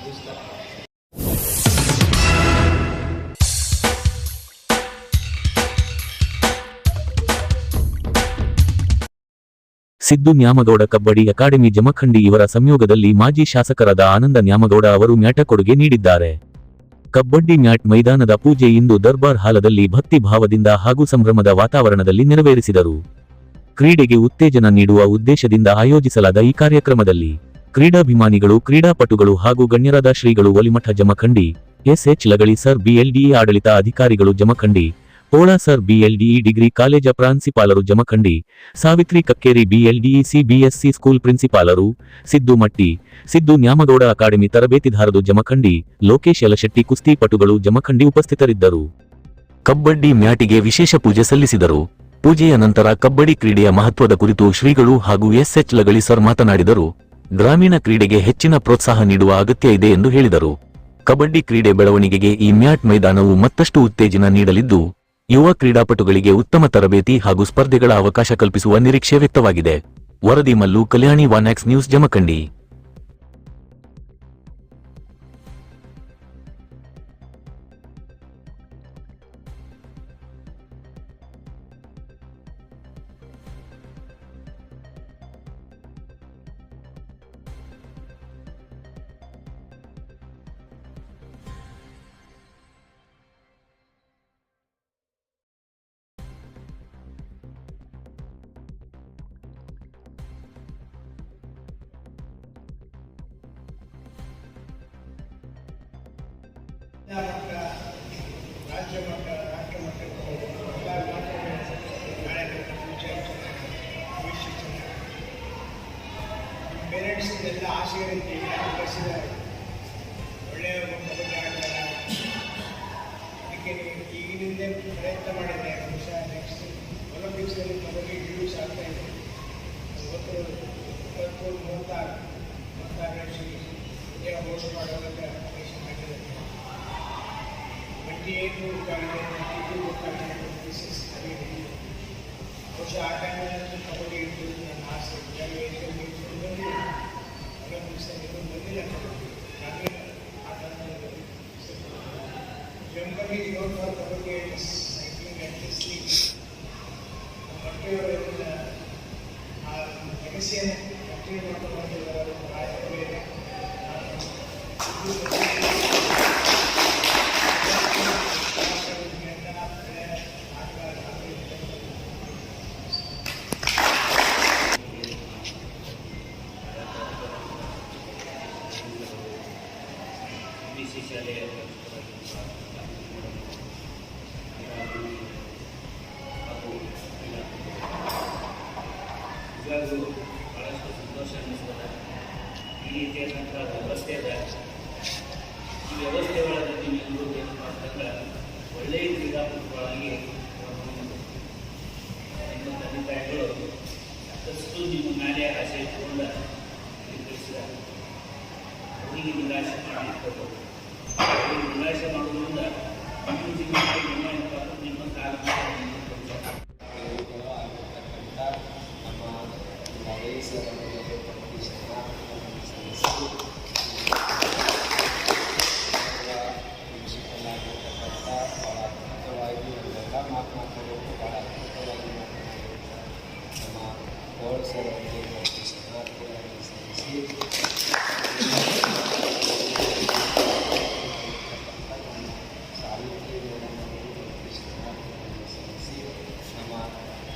Siddu Nyamagouda kabaddi academy Jamkhandi ಇವರ ಸಂಯೋಗದಲ್ಲಿ ಮಾಜಿ ಶಾಸಕರಾದ ಆನಂದ ನ್ಯಾಮಗೌಡ ಅವರು ಮ್ಯಾಟ ಕೊಡುಗೆ ನೀಡಿದ್ದಾರೆ. ಕಬಡ್ಡಿ ಮ್ಯಾಟ್ ಮೈದಾನದ ಪೂಜೆ ಇಂದು ದರ್ಬಾರ್ ಹಾಲದಲ್ಲಿ ಭಕ್ತಿ ಭಾವದಿಂದ ಹಾಗೂ ಸಂಭ್ರಮದ ವಾತಾವರಣದಲ್ಲಿ ನೆರವೇರಿಸಿದರು. ಕ್ರೀಡೆಗೆ ಉತ್ತೇಜನ ನೀಡುವ ಉದ್ದೇಶದಿಂದ ಆಯೋಜಿಸಲಾದ ಈ ಕಾರ್ಯಕ್ರಮದಲ್ಲಿ ಕ್ರೀಡಾಭಿಮಾನಿಗಳು, ಕ್ರೀಡಾಪಟುಗಳು ಹಾಗೂ ಗಣ್ಯರಾದ ಶ್ರೀಗಳು Olimath Jamkhandi, S H. Lagali sir, BLDE ಆಡಳಿತ ಅಧಿಕಾರಿಗಳು Jamkhandi, Pola sir, BLDE degree college ಪ್ರಾಂಶುಪಾಲರು Jamkhandi, Savitri Kakkeri, BLDE CBSE school ಪ್ರಿನ್ಸಿಪಾಲರು, ಸಿದ್ದು ಮಟ್ಟಿ, ಸಿದ್ದು ನ್ಯಾಮಗೌಡ ಅಕಾಡೆಮಿ ತರಬೇತಿದಾರರು ಜಮಖಂಡಿ, ಲೋಕೇಶ್ ಯಲಶೆಟ್ಟಿ ಕುಸ್ತಿಪಟುಗಳು ಜಮಖಂಡಿ ಉಪಸ್ಥಿತರಿದ್ದರು. ಕಬಡ್ಡಿ ಮ್ಯಾಟಿಗೆ ವಿಶೇಷ ಪೂಜೆ ಸಲ್ಲಿಸಿದರು. ಪೂಜೆಯ ನಂತರ ಕಬಡ್ಡಿ ಕ್ರೀಡೆಯ ಮಹತ್ವದ ಕುರಿತು ಶ್ರೀಗಳು ಹಾಗೂ ಎಸ್.ಎಚ್. ಲಗಳಿ ಸರ್ ಮಾತನಾಡಿದರು. ಗ್ರಾಮೀಣ ಕ್ರೀಡೆಗೆ ಹೆಚ್ಚಿನ ಪ್ರೋತ್ಸಾಹ ನೀಡುವ ಅಗತ್ಯ ಇದೆ ಎಂದು ಹೇಳಿದರು. ಕಬಡ್ಡಿ ಕ್ರೀಡೆ ಬೆಳವಣಿಗೆಗೆ ಈ ಮ್ಯಾಟ್ ಮೈದಾನವು ಮತ್ತಷ್ಟು ಉತ್ತೇಜನ ನೀಡಲಿದ್ದು, ಯುವ ಕ್ರೀಡಾಪಟುಗಳಿಗೆ ಉತ್ತಮ ತರಬೇತಿ ಹಾಗೂ ಸ್ಪರ್ಧೆಗಳ ಅವಕಾಶ ಕಲ್ಪಿಸುವ ನಿರೀಕ್ಷೆ ವ್ಯಕ್ತವಾಗಿದೆ. ವರದಿ ಮಲ್ಲು, ಕಲ್ಯಾಣಿ, ವಾನ್ಯಾಕ್ಸ್ ನ್ಯೂಸ್, ಜಮಖಂಡಿ. ರಾಜ್ಯ ಮಟ್ಟ, ರಾಷ್ಟ್ರ ಮಟ್ಟಕ್ಕೆ ಎಲ್ಲ ಪೇರೆಂಟ್ಸ್ಗೆಲ್ಲ ಆಸೆ ಇರುತ್ತೆ, ಕಳಿಸಿದ್ದಾರೆ ಒಳ್ಳೆಯ ಕಬಡ್ಡಿ ಆಡ್ತಾರೆ. ಅದಕ್ಕೆ ಈಗಿನಿಂದ ಪ್ರಯತ್ನ ಮಾಡಿದೆ. ಬಹುಶಃ ನೆಕ್ಸ್ಟ್ ಒಲಿಂಪಿಕ್ಸಲ್ಲಿ ಕಬಡ್ಡಿ ಇಂಟ್ರೊಡ್ಯೂಸ್ ಆಗ್ತಾ ಇದೆ. 36 ವರ್ಷ ಹೋಸ್ಟ್ ಮಾಡೋದಕ್ಕೆ ಅಪ್ಲಿಕೇಶನ್ ಹಾಕಿದ್ದಾರೆ. 28 ಗೊತ್ತಾಗಿದೆ, 26 ಬಹುಶಃ ಆ ಟೈಮಲ್ಲಿ ಕಬಡ್ಡಿ ಇಂಟ್ರೊಡ್ಯೂಸ್ ನನ್ನ ಆಸೆ. ಒಲಿಂಪಿಕ್ಸಲ್ಲಿ ಬಂದಿಲ್ಲ ಕಬಡ್ಡಿ ಆ ಟೈಮಲ್ಲಿ ಜಂಬಲ್ಲಿ ಕಬಡ್ಡಿ ಸೈಕ್ಲಿಂಗ್ ಅಟ್ಲೀಸ್ಟ್ಲಿ ಮಟ್ಟೆಯವರೆಲ್ಲ ಆ ನೆಗೆಸಿಯನ್ನು ಕಂಟಿನ್ಯೂ ಮಾಡ್ಕೊಂಡು ಬಂದಿದ್ದಾರೆ. ಶಾಲೆಯ ಹಾಗೂ ಇವಾಗೂ ಭಾಳಷ್ಟು ಸಂತೋಷ ಅನ್ನಿಸ್ತದೆ. ಈ ರೀತಿಯಾದಂಥ ವ್ಯವಸ್ಥೆ ಇದೆ. ಈ ವ್ಯವಸ್ಥೆ ಒಳಗೆ ನೀವು ಅಂತಂದ್ರೆ ಒಳ್ಳೆಯ ಕ್ರೀಡಾಪಟುಗಳಾಗಿ ನಿಮ್ಮ ತಂದೆ ತಾಯಿಗಳು ಸಾಕಷ್ಟು ನಿಮ್ಮ ಮೇಲೆ ಆಸೆ ಇಟ್ಟುಕೊಂಡು ನಿರ್ವಹಿಸಿದ್ದಾರೆ. ಅವರಿಗೆ ನಿರಾಶೆ ಮಾಡಿರ್ಬೋದು. ಅವರಿಗೆ ನಿರಾಶೆ ಮಾಡೋದ್ರಿಂದ ನಿಮ್ಮ ಜೀವನದಲ್ಲಿ ನಿಮ್ಮ ಕಾಲ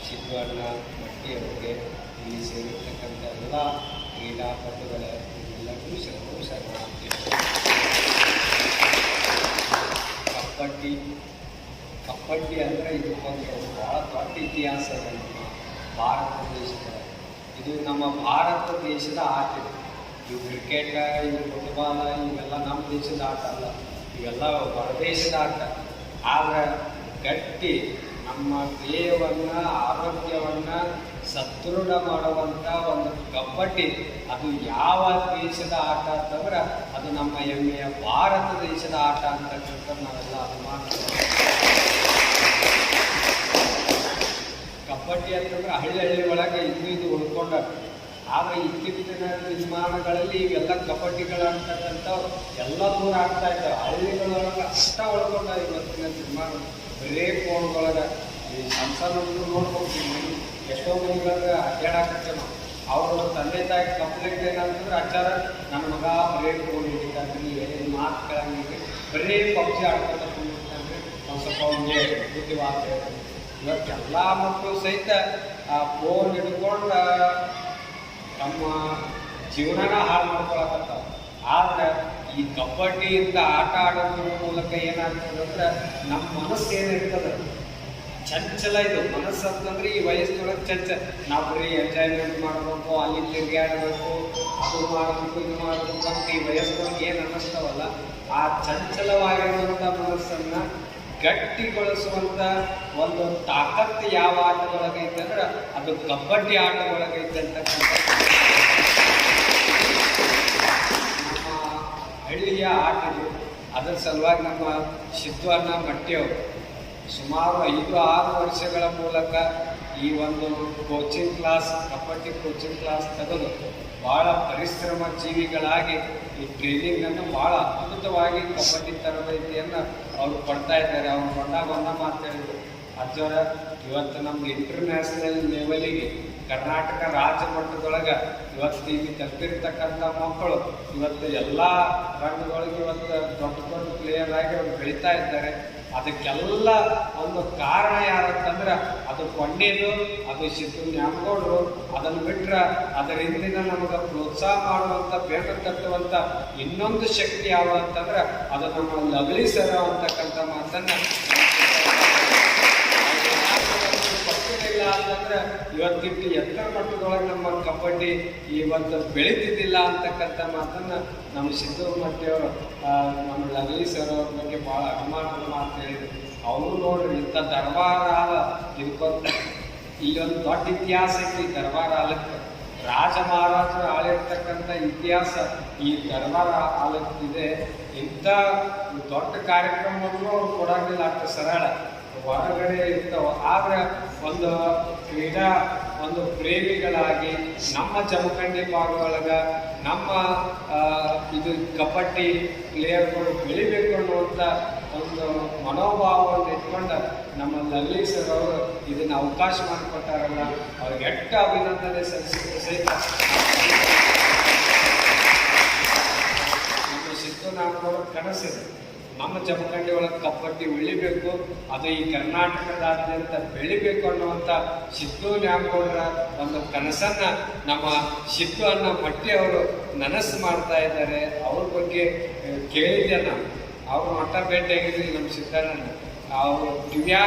ಸಿದ್ಧವಣ್ಣ ಮಟ್ಟಿಯವರಿಗೆ ಇಲ್ಲಿ ಸೇರಿರ್ತಕ್ಕಂಥ ಎಲ್ಲ ಕ್ರೀಡಾಪಟುಗಳ ಎಲ್ಲರಿಗೂ ಶರಣಾರ್ಥಿ. ಕಬಡ್ಡಿ ಅಂದರೆ ಇದಕ್ಕೊಂದು ಭಾಳ ದೊಡ್ಡ ಇತಿಹಾಸ ಇದೆ ನಮ್ಮ ಭಾರತ ದೇಶದ. ಇದು ನಮ್ಮ ಭಾರತ ದೇಶದ ಆಟ. ಇವು ಕ್ರಿಕೆಟ್, ಇವು ಫುಟ್ಬಾಲ್ ಇವೆಲ್ಲ ನಮ್ಮ ದೇಶದ ಆಟ ಅಲ್ಲ, ಇವೆಲ್ಲ ಹೊರದೇಶದ ಆಟ. ಆದರೆ ಗಟ್ಟಿ ನಮ್ಮ ದೇಹವನ್ನು, ಆರೋಗ್ಯವನ್ನು ಸದೃಢ ಮಾಡುವಂಥ ಒಂದು ಕಬಡ್ಡಿ, ಅದು ಯಾವ ದೇಶದ ಆಟ ಅಂತಂದ್ರೆ ಅದು ನಮ್ಮ ಹೆಮ್ಮೆಯ ಭಾರತ ದೇಶದ ಆಟ ಅಂತಕ್ಕಂಥ ನಾವೆಲ್ಲ ಅಭಿಮಾನ. ಕಬಡ್ಡಿ ಅಂತಂದ್ರೆ ಹಳ್ಳಿ ಒಳಗೆ ಇದು ಉಳ್ಕೊಂಡ ಆದರೆ ಇತ್ತೀಚಿನ ದಿನಮಾನಗಳಲ್ಲಿ ಇವೆಲ್ಲ ಕಬಡ್ಡಿಗಳಾಗ್ತಕ್ಕಂಥವು ಎಲ್ಲ ದೂರ ಆಗ್ತಾ ಇದ್ದಾವೆ. ಹಳ್ಳಿಗಳೊಳಗೆ ಅಷ್ಟ ಒಳ್ಕೊಂಡ ಇವತ್ತಿನ ದಿನಮಾನ ಬರೇ ಫೋನ್ಗಳೊಳಗೆ ಈ ಸಣ್ಣ ಸಣ್ಣ ಹುಡುಗರು ನೋಡ್ಕೊಳ್ತೀವಿ. ಎಷ್ಟೋ ಮನೆಗಳಿಗೆ ಅಡ್ಡಾಡಕತ್ತೆ ನಾವು. ಅವರು ತಂದೆ ತಾಯಿ ಕಂಪ್ಲೇಂಟ್ ಏನಂತಂದ್ರೆ ಅಚ್ಚಾರ ನನ್ನ ಮಗ ಬರೇ ಫೋನ್ ಹಿಡಿತಾನ್ರಿ, ಏನು ಮಾತು ಕೇಳಂಗಿಲ್ಲ, ಬರೇ ಪಬ್ಜಿ ಆಡ್ಕೊತ ಕುಂದಿರ್ತಾನ್ರಿ, ಒಂದು ಸ್ವಲ್ಪ ಅವ್ನಿಗೆ ಬುದ್ಧಿವಾದ ಹೇಳ್ತಾರೆ. ಇವತ್ತೆಲ್ಲ ಮಕ್ಕಳು ಸಹಿತ ಆ ಫೋನ್ ಹಿಡ್ಕೊಂಡು ನಮ್ಮ ಜೀವನನ ಹಾಳು ಮಾಡ್ಕೊಳಕತ್ತಾವ. ಆದ್ರೆ ಈ ಕಬಡ್ಡಿಯಿಂದ ಆಟ ಆಡೋದ್ರ ಮೂಲಕ ಏನಾಗ್ತದೆ ಅಂದ್ರೆ ನಮ್ಮ ಮನಸ್ಸು ಏನಿರ್ತದೆ ಚಂಚಲ. ಇದು ಮನಸ್ಸು ಅಂತಂದ್ರೆ ಈ ವಯಸ್ಸಿನೊಳಗೆ ಚಂಚಲ. ನಾವು ಬರೀ ಎಂಜಾಯ್ಮೆಂಟ್ ಮಾಡಬೇಕು, ಅಲ್ಲಿ ತಿರುಗಾಡಬೇಕು, ಅದು ಮಾಡಬೇಕು, ಇದು ಮಾಡಬೇಕು ಅಂತ ಈ ವಯಸ್ಸಿನೊಳಗೆ ಏನು ಅನ್ನಿಸ್ತಾವಲ್ಲ, ಆ ಚಂಚಲವಾಗಿರುವಂಥ ಮನಸ್ಸನ್ನು ಗಟ್ಟಿಗೊಳಿಸುವಂಥ ಒಂದು ತಾಕತ್ತು ಯಾವ ಆಟದೊಳಗೈತೆ ಅಂದ್ರೆ ಅದು ಕಬಡ್ಡಿ ಆಟದೊಳಗೈತೆ ಅಂತಕ್ಕಂಥ ನಮ್ಮ ಹಳ್ಳಿಯ ಆಟ ಇದು. ಅದರ ಸಲುವಾಗಿ ನಮ್ಮ ಸಿದ್ದು ಮಟ್ಟಿಯವರು ಸುಮಾರು 5-6 ವರ್ಷಗಳ ಮೂಲಕ ಈ ಒಂದು coaching class, kabaddi coaching class ತೆಗೆದು ಭಾಳ ಪರಿಶ್ರಮ ಜೀವಿಗಳಾಗಿ ಈ ಟ್ರೈನಿಂಗನ್ನು ಭಾಳ ಅದ್ಭುತವಾಗಿ ಕಬಡ್ಡಿ ತರಬೇತಿಯನ್ನು ಅವರು ಕೊಡ್ತಾ ಇದ್ದಾರೆ. ಅವ್ರು ಬಂದಾಗ ಒಂದ ಮಾತು ಹೇಳಿದ್ರು, ಅಜ್ಜವರ ಇವತ್ತು ನಮ್ದು ಇಂಟರ್ನ್ಯಾಷನಲ್ ಲೆವೆಲಿಗೆ ಕರ್ನಾಟಕ ರಾಜ್ಯ ಮಟ್ಟದೊಳಗೆ ಇವತ್ತು ಈಗ ತಲುಪಿರ್ತಕ್ಕಂಥ ಮಕ್ಕಳು ಇವತ್ತು ಎಲ್ಲ ರಂಗದೊಳಗೆ ಇವತ್ತು ದೊಡ್ಡ ದೊಡ್ಡ ಪ್ಲೇಯರ್ ಆಗಿ ಅವ್ರು ಬೆಳೀತಾ ಇದ್ದಾರೆ. ಅದಕ್ಕೆಲ್ಲ ಒಂದು ಕಾರಣ ಯಾರಂತಂದ್ರೆ ಅದು ಕೊಂಡೇದು, ಅದು ಸಿದ್ದು ನ್ಯಾಮಗೌಡರು. ಅದನ್ನು ಬಿಟ್ಟರೆ ಅದರ ಹಿಂದಿನ ನಮಗೆ ಪ್ರೋತ್ಸಾಹ ಮಾಡುವಂಥ ಬೇಗ ತಟ್ಟುವಂಥ ಇನ್ನೊಂದು ಶಕ್ತಿ ಯಾವ ಅಂತಂದ್ರೆ ಅದು ನಮ್ಮ ಲವ್ಲಿ ಸರ್ ಅಂತಕ್ಕಂಥ ಮಾತನ್ನು ಇಲ್ಲ ಅಂತಂದ್ರೆ ಇವತ್ತಿಟ್ಟು ಎತ್ತರ ಮಟ್ಟದೊಳಗೆ ನಮ್ಮ ಕಬಡ್ಡಿ ಇವತ್ತು ಬೆಳೀತಿದ್ದಿಲ್ಲ ಅಂತಕ್ಕಂಥ ಮಾತನ್ನು ನಮ್ಮ ಸಿದ್ದು ಮಟ್ಟಿಯವರು ನಮ್ಮ ಲಗ್ಲಿ ಸರ್ ಅವ್ರ ಬಗ್ಗೆ ಭಾಳ ಅಭಿಮಾನದ ಮಾತು ಹೇಳಿದ್ರು. ಅವರು ನೋಡ್ರಿ ಇಂಥ ದರ್ಬಾರ ಹಾಲ ಇದಕ್ಕೊಂದು ಇಲ್ಲೊಂದು ದೊಡ್ಡ ಇತಿಹಾಸ ಐತಿ. ದರ್ಬಾರ ಹಾಲಕ್ಕೆ ರಾಜ ಮಹಾರಾಜರು ಆಳಿರ್ತಕ್ಕಂಥ ಇತಿಹಾಸ ಈ ದರ್ಬಾರ ಹಾಲಕ್ಕಿದೆ. ಇಂಥ ದೊಡ್ಡ ಕಾರ್ಯಕ್ರಮವನ್ನು ಅವ್ರು ಕೊಡೋದಿಲ್ಲ ಅಷ್ಟು ಸರಳ, ಹೊರಗಡೆ ಇರ್ತಾವೆ. ಆದರೆ ಒಂದು ಕ್ರೀಡಾ ಒಂದು ಪ್ರೇಮಿಗಳಾಗಿ ನಮ್ಮ ಜಮಖಂಡಿ ಭಾಗದೊಳಗೆ ನಮ್ಮ ಇದು ಕಬಡ್ಡಿ ಪ್ಲೇಯರ್ಗಳು ಬೆಳಿಬೇಕು ಅನ್ನುವಂಥ ಒಂದು ಮನೋಭಾವವನ್ನು ಇಟ್ಕೊಂಡು ನಮ್ಮ ಲಗ್ಲಿ ಸರ್ ಅವರು ಇದನ್ನು ಅವಕಾಶ ಮಾಡಿಕೊಟ್ಟಾರಲ್ಲ, ಅವ್ರಿಗೆ ಎಷ್ಟು ಅಭಿನಂದನೆ ಸಲ್ಲಿಸಿದ್ರು ಸಹಿತ ನಮ್ಮ ಸಿದ್ದು ನ್ಯಾಮಗೌಡರ ಕನಸಿದೆ. ನಮ್ಮ ಜಮಖಂಡಿ ಒಳಗೆ ಕಬಡ್ಡಿ ಉಳಿಬೇಕು, ಅದು ಈ ಕರ್ನಾಟಕದಾದ್ಯಂತ ಬೆಳಿಬೇಕು ಅನ್ನುವಂಥ ಸಿದ್ದು ನ್ಯಾಮಗೌಡರ ಒಂದು ಕನಸನ್ನು ನಮ್ಮ ಸಿದ್ದು ಮಟ್ಟಿ ಅವರು ನನಸು ಮಾಡ್ತಾ ಇದ್ದಾರೆ. ಅವ್ರ ಬಗ್ಗೆ ಕೇಳಿದ್ದೆ ನಾನು. ಅವ್ರ ಮಠ ಭೇಟಿಯಾಗಿದ್ರಿ ನಮ್ಮ ಸಿದ್ದಣ್ಣ. ಅವರು ಟಿವಿಯಾಗ